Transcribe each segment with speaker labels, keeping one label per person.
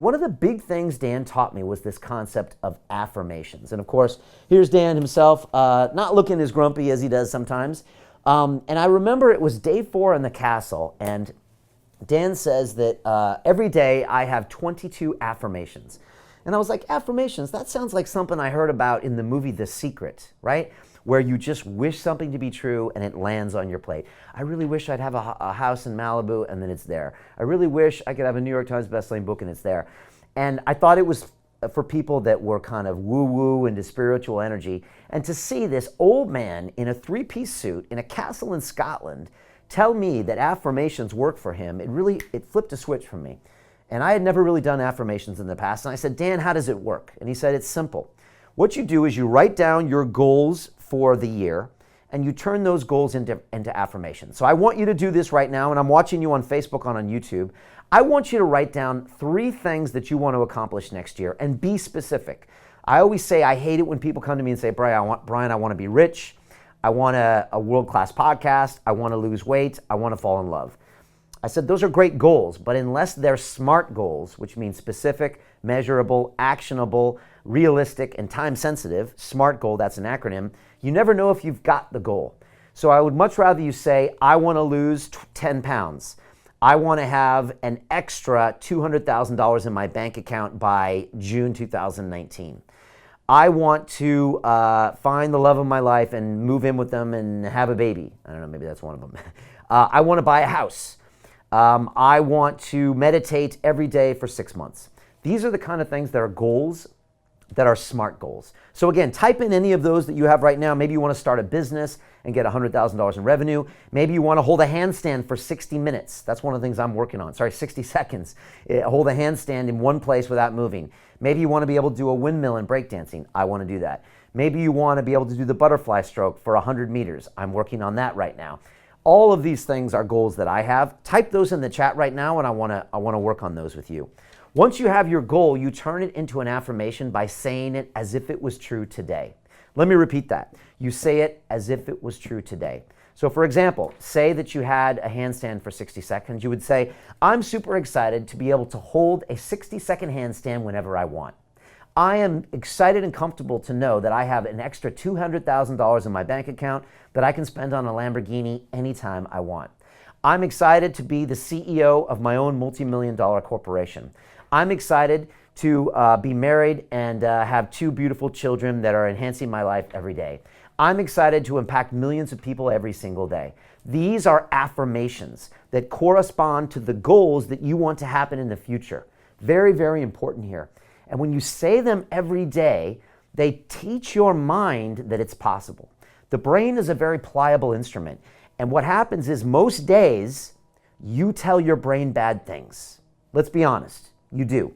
Speaker 1: One of the big things Dan taught me was this concept of affirmations. And of course, here's Dan himself, not looking as grumpy as he does sometimes. And I remember it was day 4 in the castle, and Dan says that every day I have 22 affirmations. And I was like, affirmations, that sounds like something I heard about in the movie The Secret, right? Where you just wish something to be true and it lands on your plate. I really wish I'd have a house in Malibu, and then it's there. I really wish I could have a New York Times bestselling book, and it's there. And I thought it was for people that were kind of woo-woo into spiritual energy. And to see this old man in a 3-piece suit in a castle in Scotland tell me that affirmations work for him, it flipped a switch for me. And I had never really done affirmations in the past. And I said, Dan, how does it work? And he said, it's simple. What you do is you write down your goals for the year, and you turn those goals into affirmations. So I want you to do this right now, and I'm watching you on Facebook and on YouTube. I want you to write down 3 things that you want to accomplish next year, and be specific. I always say I hate it when people come to me and say, Brian, I want to be rich. I want a world-class podcast. I want to lose weight. I want to fall in love. I said, those are great goals, but unless they're SMART goals, which means specific, measurable, actionable, realistic, and time-sensitive, SMART goal, that's an acronym, you never know if you've got the goal. So I would much rather you say, I want to lose 10 pounds. I want to have an extra $200,000 in my bank account by June 2019. I want to find the love of my life and move in with them and have a baby. I don't know, maybe that's one of them. I want to buy a house. I want to meditate every day for 6 months. These are the kind of things that are goals that are SMART goals. So again, type in any of those that you have right now. Maybe you want to start a business and get $100,000 in revenue. Maybe you want to hold a handstand for 60 minutes. That's one of the things I'm working on. 60 seconds. Hold a handstand in one place without moving. Maybe you want to be able to do a windmill in breakdancing. I want to do that. Maybe you want to be able to do the butterfly stroke for 100 meters. I'm working on that right now. All of these things are goals that I have. Type those in the chat right now, and I want to work on those with you. Once you have your goal, you turn it into an affirmation by saying it as if it was true today. Let me repeat that. You say it as if it was true today. So for example, say that you had a handstand for 60 seconds. You would say, I'm super excited to be able to hold a 60-second handstand whenever I want. I am excited and comfortable to know that I have an extra $200,000 in my bank account that I can spend on a Lamborghini anytime I want. I'm excited to be the CEO of my own multi-million-dollar corporation. I'm excited to be married and have 2 beautiful children that are enhancing my life every day. I'm excited to impact millions of people every single day. These are affirmations that correspond to the goals that you want to happen in the future. Very, very important here. And when you say them every day, they teach your mind that it's possible. The brain is a very pliable instrument. And what happens is most days, you tell your brain bad things. Let's be honest. You do.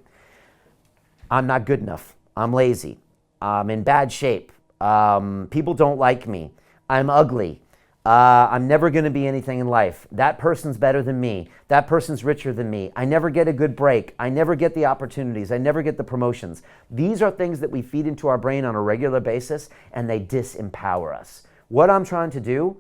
Speaker 1: I'm not good enough. I'm lazy. I'm in bad shape. People don't like me. I'm ugly. I'm never going to be anything in life. That person's better than me. That person's richer than me. I never get a good break. I never get the opportunities. I never get the promotions. These are things that we feed into our brain on a regular basis, and they disempower us. What I'm trying to do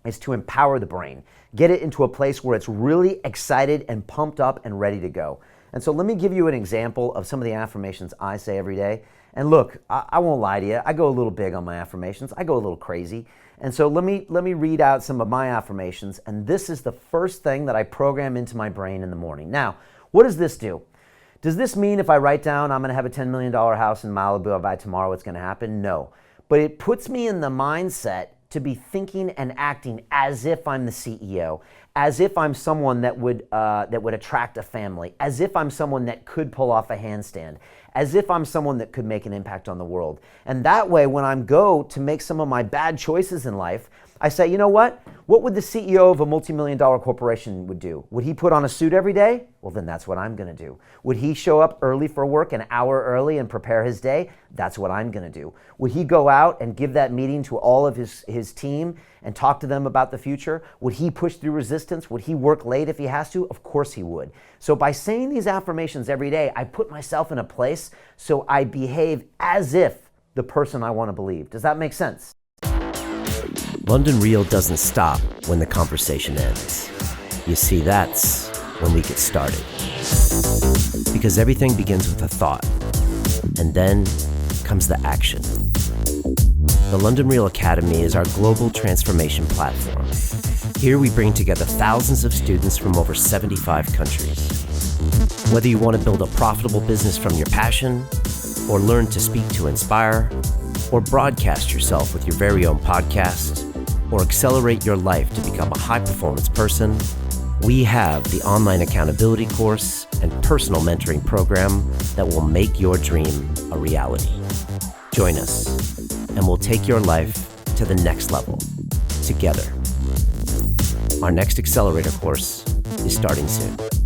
Speaker 1: is to empower the brain, get it into a place where it's really excited and pumped up and ready to go. And so let me give you an example of some of the affirmations I say every day. And look, I won't lie to you. I go a little big on my affirmations. I go a little crazy. And so let me read out some of my affirmations. And this is the first thing that I program into my brain in the morning. Now, what does this do? Does this mean if I write down I'm going to have a $10 million house in Malibu by tomorrow, what's going to happen? No. But it puts me in the mindset to be thinking and acting as if I'm the CEO, as if I'm someone that would attract a family, as if I'm someone that could pull off a handstand, as if I'm someone that could make an impact on the world. And that way, when I go to make some of my bad choices in life, I say, you know what? What would the CEO of a multi-million-dollar corporation would do? Would he put on a suit every day? Well, then that's what I'm going to do. Would he show up early for work, an hour early, and prepare his day? That's what I'm going to do. Would he go out and give that meeting to all of his team and talk to them about the future? Would he push through resistance? Would he work late if he has to? Of course he would. So by saying these affirmations every day, I put myself in a place so I behave as if the person I want to believe. Does that make sense?
Speaker 2: London Real doesn't stop when the conversation ends. You see, that's when we get started. Because everything begins with a thought, and then comes the action. The London Real Academy is our global transformation platform. Here we bring together thousands of students from over 75 countries. Whether you want to build a profitable business from your passion, or learn to speak to inspire, or broadcast yourself with your very own podcast, or accelerate your life to become a high-performance person, we have the online accountability course and personal mentoring program that will make your dream a reality. Join us, and we'll take your life to the next level, together. Our next accelerator course is starting soon.